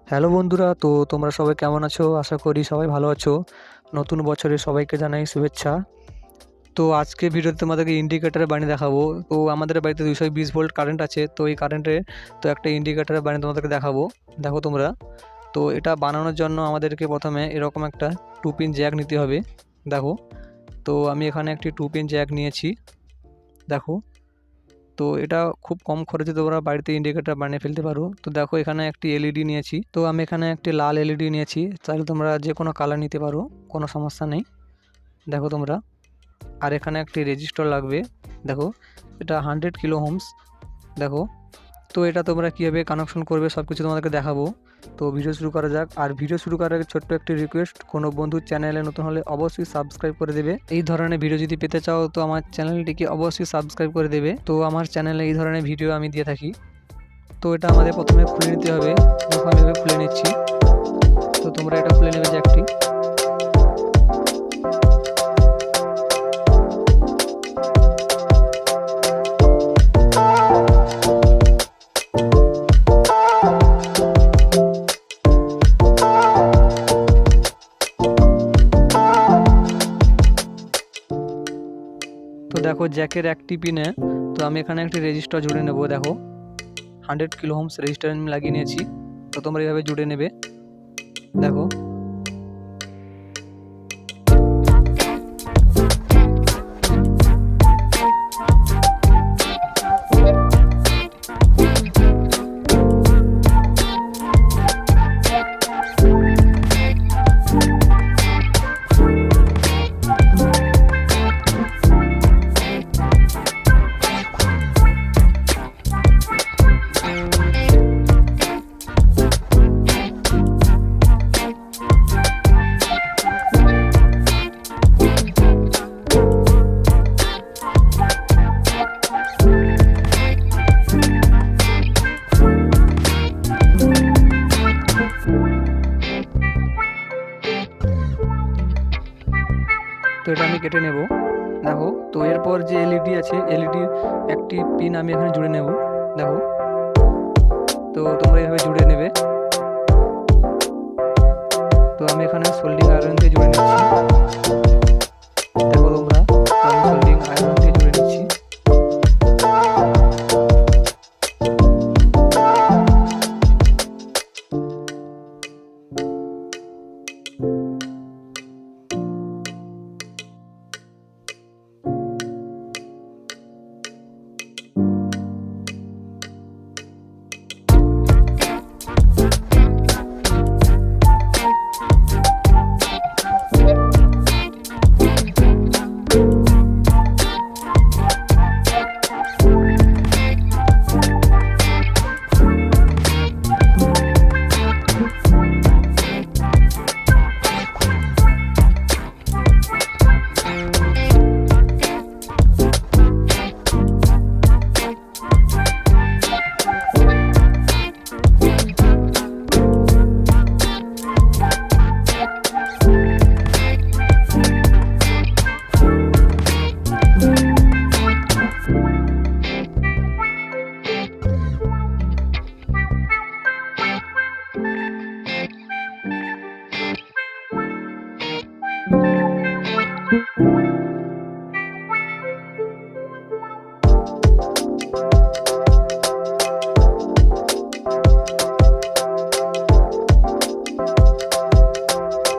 Hello বন্ধুরা, তো তোমরা সবাই কেমন আছো? আশা করি সবাই ভালো আছো। নতুন বছরে সবাইকে জানাই শুভেচ্ছা। তো আজকে ভিডিওতে তোমাদেরকে ইন্ডিকেটর বানিয়ে দেখাবো। তো আমাদের বাড়িতে 220 ভোল্ট কারেন্ট আছে। তো এই কারেন্টে একটা ইন্ডিকেটর বানিয়ে তোমাদেরকে দেখাবো। দেখো তোমরা। তো এটা বানানোর জন্য আমাদেরকে প্রথমে এরকম একটা 2 পিন জ্যাক নিতে হবে। দেখো। তো আমি এখানে একটি 2 পিন জ্যাক নিয়েছি। দেখো। তো এটা খুব কম খরচে তোমরা বাড়িতে ইন্ডিকেটর বানিয়ে ফেলতে পারো। তো দেখো এখানে একটি এলইডি নিয়েছি। তো আমি এখানে একটি লাল এলইডি নিয়েছি, তাহলে তোমরা যে কোনো কালার নিতে পারো, কোনো সমস্যা নেই। দেখো তোমরা। আর এখানে একটি রেজিস্টার লাগবে। দেখো এটা 100 কিলো ওহমস। দেখো। তো এটা তোমরা কীভাবে কানেকশন করবে সব কিছু তোমাদেরকে দেখাবো। তো ভিডিও শুরু করা যাক। আর ভিডিও শুরু করার আগে ছোট্ট একটি রিকোয়েস্ট, কোনো বন্ধুর চ্যানেলে নতুন হলে অবশ্যই সাবস্ক্রাইব করে দেবে। এই ধরনের ভিডিও যদি পেতে চাও তো আমার চ্যানেলটিকে অবশ্যই সাবস্ক্রাইব করে দেবে। তো আমার চ্যানেলে এই ধরনের ভিডিও আমি দিয়ে থাকি। তো এটা আমাদের প্রথমে খুলে নিতে হবে। দেখো আমি এভাবে খুলে নিচ্ছি। তো তোমরা এটা খুলে নেবে জ্যাকটি। তো দেখো জ্যাকের একটি পিনে তো আমি এখানে একটি রেজিস্টার জুড়ে নেব। দেখো 100 কিলো ওহমস রেজিস্টার আমি লাগিয়ে নিয়েছি। তো তোমরা এইভাবে জুড়ে নেবে। দেখো। তো এটা আমি কেটে নেব। দেখো। তো এরপর যে এলইডি আছে, এলইডির একটি পিন আমি এখানে জুড়ে নেব। দেখো। তো তোমরা এইভাবে জুড়ে নেবে। তো আমি এখানে সোল্ডিং আয়রন দিয়ে জুড়ে নিচ্ছি। দেখো তোমরা। তো আমি সোল্ডিং আয়রন দিয়ে জুড়ে নিচ্ছি।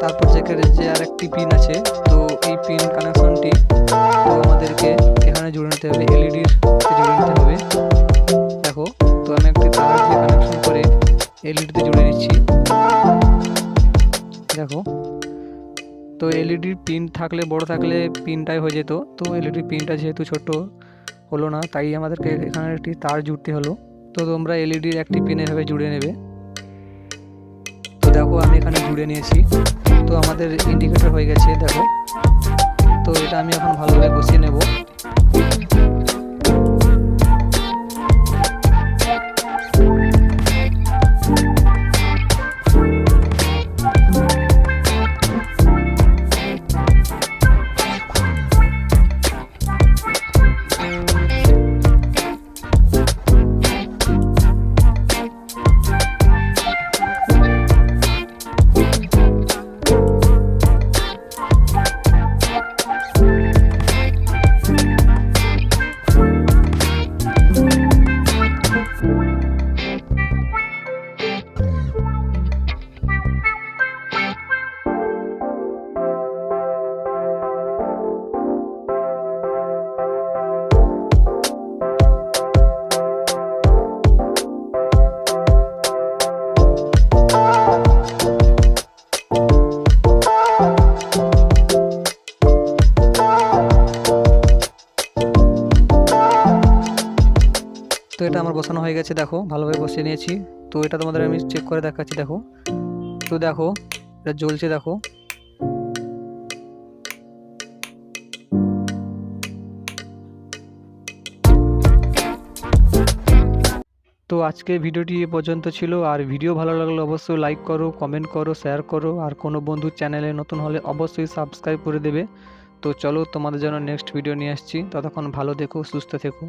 তারপর জ্যাকের যে আর একটি পিন আছে, তো এই পিন কানেকশনটি তো আমাদেরকে এখানে জুড়ে নিতে হবে, এলইডির জুড়ে নিতে হবে। দেখো। তো আমি একটি তার দিয়ে কানেকশন করে এলইডিতে জুড়ে নিচ্ছি। দেখো। তো এলইডির পিন থাকলে বড় থাকলে পিনটাই হয়ে যেত। তো এলইডির পিনটা যেহেতু ছোট হলো না, তাই আমাদেরকে এখানে একটি তার জুড়তে হলো। তো তোমরা এলইডির একটি পিন এভাবে জুড়ে নেবে। তো দেখো আমি এখানে জুড়ে নিয়েছি। তো আমাদের ইন্ডিকেটর হয়ে গেছে। দেখো। তো এটা আমি এখন ভালোভাবে বসিয়ে নেব। এটা আমার বসানো হয়ে গেছে, দেখো ভালোভাবে বসিয়ে নিয়েছি। তো এটা তোমাদের আমি চেক করে দেখাচ্ছি, দেখো। তো দেখো এটা জ্বলছে, দেখো। তো আজকে ভিডিওটি এ পর্যন্ত ছিল। আর ভিডিও ভালো লাগলে অবশ্যই লাইক করো, কমেন্ট করো, শেয়ার করো। আর কোনো বন্ধু চ্যানেলে নতুন হলে অবশ্যই সাবস্ক্রাইব করে দেবে। তো চলো তোমাদের জন্য নেক্সট ভিডিও নিয়ে আসছি। ততক্ষণ ভালো থেকো, সুস্থ থেকো।